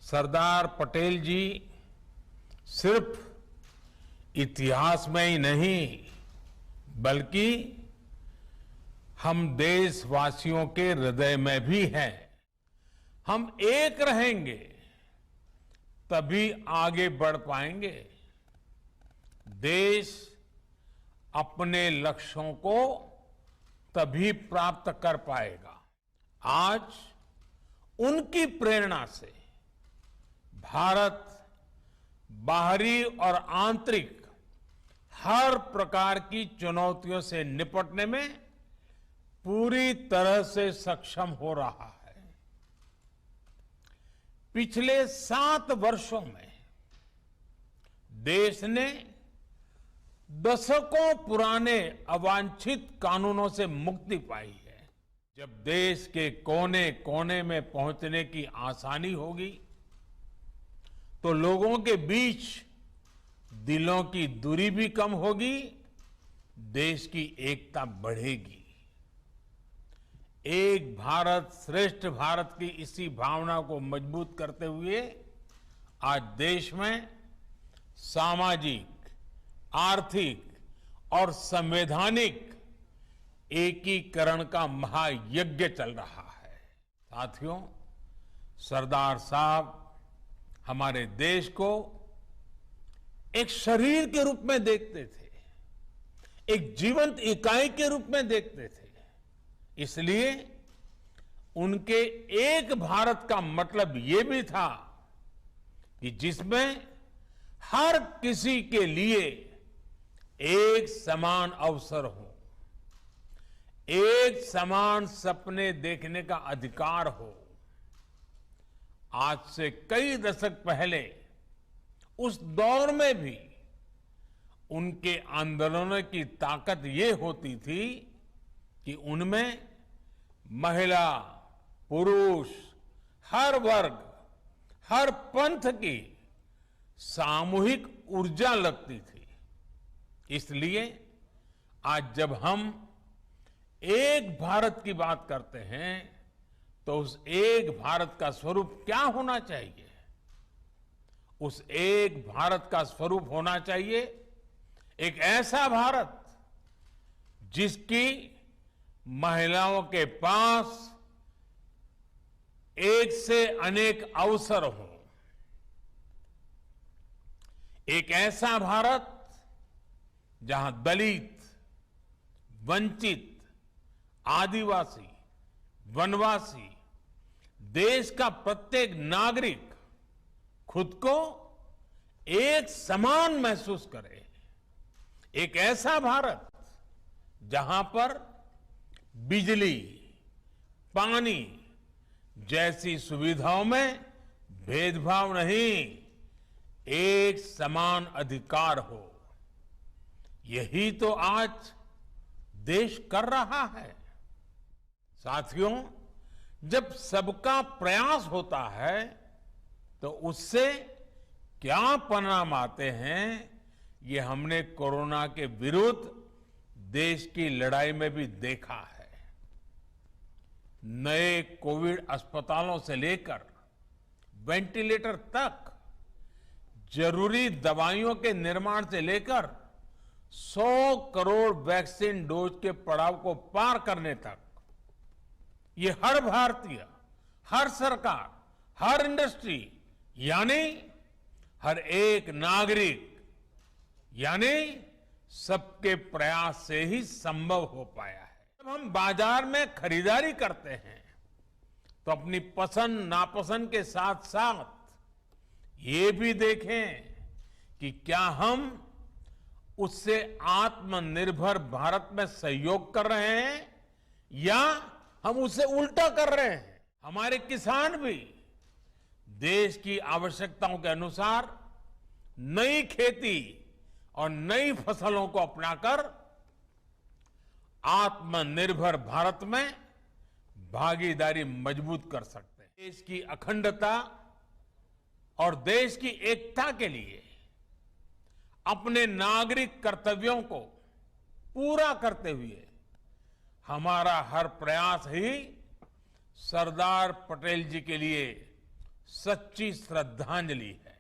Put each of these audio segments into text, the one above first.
सरदार पटेल जी सिर्फ इतिहास में ही नहीं बल्कि हम देशवासियों के हृदय में भी हैं। हम एक रहेंगे तभी आगे बढ़ पाएंगे। देश अपने लक्ष्यों को तभी प्राप्त कर पाएगा। आज उनकी प्रेरणा से भारत बाहरी और आंतरिक हर प्रकार की चुनौतियों से निपटने में पूरी तरह से सक्षम हो रहा है। पिछले 7 वर्षों में देश ने दशकों पुराने अवांछित कानूनों से मुक्ति पाई है। जब देश के कोने कोने में पहुंचने की आसानी होगी तो लोगों के बीच दिलों की दूरी भी कम होगी, देश की एकता बढ़ेगी। एक भारत श्रेष्ठ भारत की इसी भावना को मजबूत करते हुए आज देश में सामाजिक, आर्थिक और संवैधानिक एकीकरण का महायज्ञ चल रहा है। साथियों, सरदार साहब हमारे देश को एक शरीर के रूप में देखते थे, एक जीवंत इकाई के रूप में देखते थे। इसलिए उनके एक भारत का मतलब ये भी था कि जिसमें हर किसी के लिए एक समान अवसर हो, एक समान सपने देखने का अधिकार हो। आज से कई दशक पहले उस दौर में भी उनके आंदोलनों की ताकत ये होती थी कि उनमें महिला, पुरुष, हर वर्ग, हर पंथ की सामूहिक ऊर्जा लगती थी। इसलिए आज जब हम एक भारत की बात करते हैं तो उस एक भारत का स्वरूप क्या होना चाहिए? उस एक भारत का स्वरूप होना चाहिए एक ऐसा भारत जिसकी महिलाओं के पास एक से अनेक अवसर हो। एक ऐसा भारत जहां दलित, वंचित, आदिवासी, वनवासी, देश का प्रत्येक नागरिक खुद को एक समान महसूस करे। एक ऐसा भारत जहां पर बिजली, पानी जैसी सुविधाओं में भेदभाव नहीं, एक समान अधिकार हो। यही तो आज देश कर रहा है। साथियों, जब सबका प्रयास होता है तो उससे क्या परिणाम आते हैं, ये हमने कोरोना के विरुद्ध देश की लड़ाई में भी देखा है। नए कोविड अस्पतालों से लेकर वेंटिलेटर तक, जरूरी दवाइयों के निर्माण से लेकर 100 करोड़ वैक्सीन डोज के पड़ाव को पार करने तक, ये हर भारतीय, हर सरकार, हर इंडस्ट्री यानी हर एक नागरिक यानी सबके प्रयास से ही संभव हो पाया है। जब हम बाजार में खरीदारी करते हैं तो अपनी पसंद नापसंद के साथ साथ ये भी देखें कि क्या हम उससे आत्मनिर्भर भारत में सहयोग कर रहे हैं या हम उसे उल्टा कर रहे हैं। हमारे किसान भी देश की आवश्यकताओं के अनुसार नई खेती और नई फसलों को अपनाकर आत्मनिर्भर भारत में भागीदारी मजबूत कर सकते हैं। देश की अखंडता और देश की एकता के लिए अपने नागरिक कर्तव्यों को पूरा करते हुए हमारा हर प्रयास ही सरदार पटेल जी के लिए सच्ची श्रद्धांजलि है।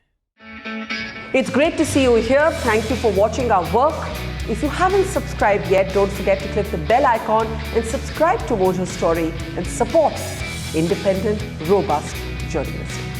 It's great to see you here. Thank you for watching our work. If you haven't subscribed yet, don't forget to click the bell icon and subscribe to Mojo Story and support independent, robust journalism.